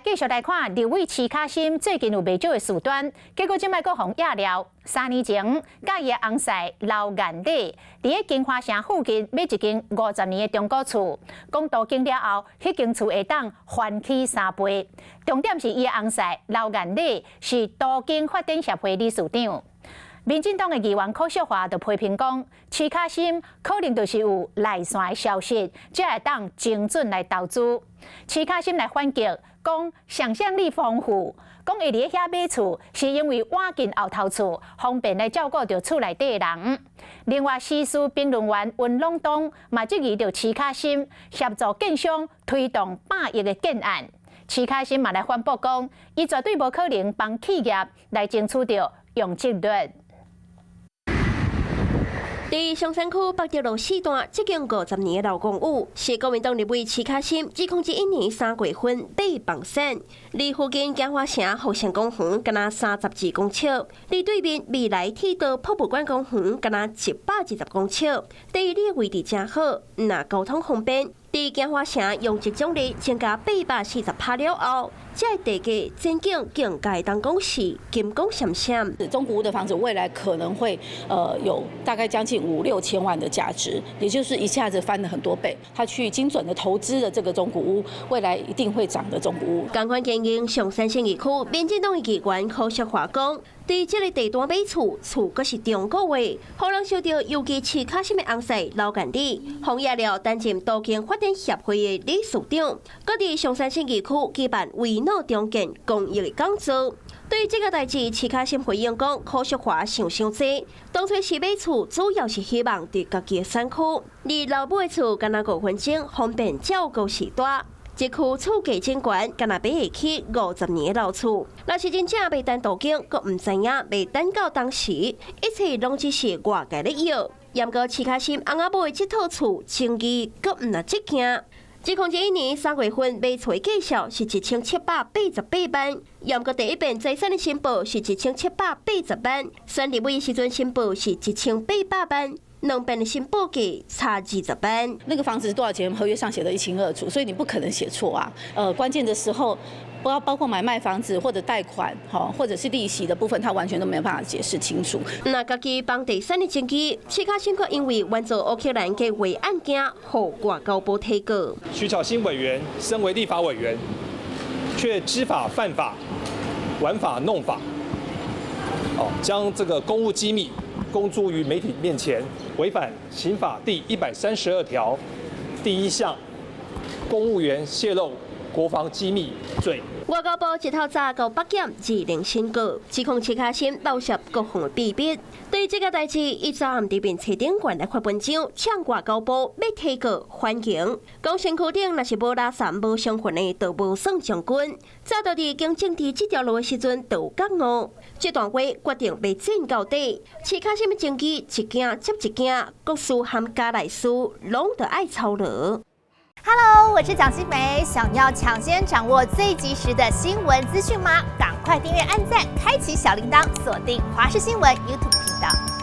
继续来看立委齐卡心最近有袂少的事端，结果即摆佫互压料。3年前，甲伊的翁婿刘元礼伫个金华城附近买一间50年的中古厝，讲途经了后，迄间厝会当翻起3倍。重点是伊的翁婿刘元礼是途经发展协会理事长。民进党的议员柯淑华就批评讲，齐卡心可能就是有内线的消息，才会当精准来投资。齐卡心来反击，讲想象力丰富，讲会伫遐买厝，是因为晚近后头厝方便来照顾到厝内底的人。另外，时事评论员温龙东嘛质疑到齐卡心协助建商推动100亿的建案。齐卡心嘛来反驳讲，伊绝对无可能帮企业来争取到用积率。伫松山区北德路4段，这间50年的老公寓，是国民党立委齐卡心2011年3月份被绑散。离附近金华城后山公园敢若32公尺，离对面未来铁道博物馆公园敢若120公尺。地理位置真好，若交通方便。伫金华城用集奖率增加840%了后，这地价真景更加当讲是金光闪闪。中古屋的房子未来可能会有大概将近5、6千万的价值，也就是一下子翻了很多倍。他去精准的投资的这个中古屋，未来一定会涨的中古屋。同款经营上山信义区，民进党议员柯淑华讲。伫这个地段买厝，厝阁是中古话，互人想到尤其齐卡心的翁婿刘元礼，红叶了担任途经发展协会的理事长，搁伫松山信义区举办围脑中建公益的讲座。对于这个代志，齐卡心回应讲，柯淑华想济，当初是买厝，主要是希望伫家己的山区，离老母的厝敢若5分钟，方便照顾时大。一区厝价真悬，敢若买会起50年的老厝。若是真正袂单途经，阁唔知影袂等到当时，一切拢只是外界咧摇。严过齐卡心翁仔某的这套厝，生意阁唔若这件。2011年3月份买厝的介绍是1788万，严过第一遍财产的申报是1780万，选立委时阵申报是1800万。2遍的申报价差20万。那个房子是多少钱？合约上写得一清二楚，所以你不可能写错啊。关键的时候，包括买卖房子或者贷款，或者是利息的部分，他完全都没有办法解释清楚。那家己帮第三的证据，齐卡心却因为援助乌克兰嘅伪案件，互外交部提告。徐巧芯委员身为立法委员，却知法犯法，玩法弄法，将这个公务机密公诸于媒体面前，违反刑法第132条第1项公务员泄露国防机密罪。外交部一头早到北检2零申告，指控齐卡心盗窃各项的秘密。对于这个代志，伊早暗伫面册顶馆来发文章，呛外交部要提告反刑。讲身躯顶若是无拉伞、无伤痕的，就无算将军。早到伫经政治这条路的时阵，就有觉悟。这段话决定要战到底。齐卡心的证据一件接一件，国师和加来师拢得爱抄了。Hello， 我是蒋欣梅。想要抢先掌握最及时的新闻资讯吗？赶快订阅、按赞、开启小铃铛，锁定华视新闻 YouTube 频道。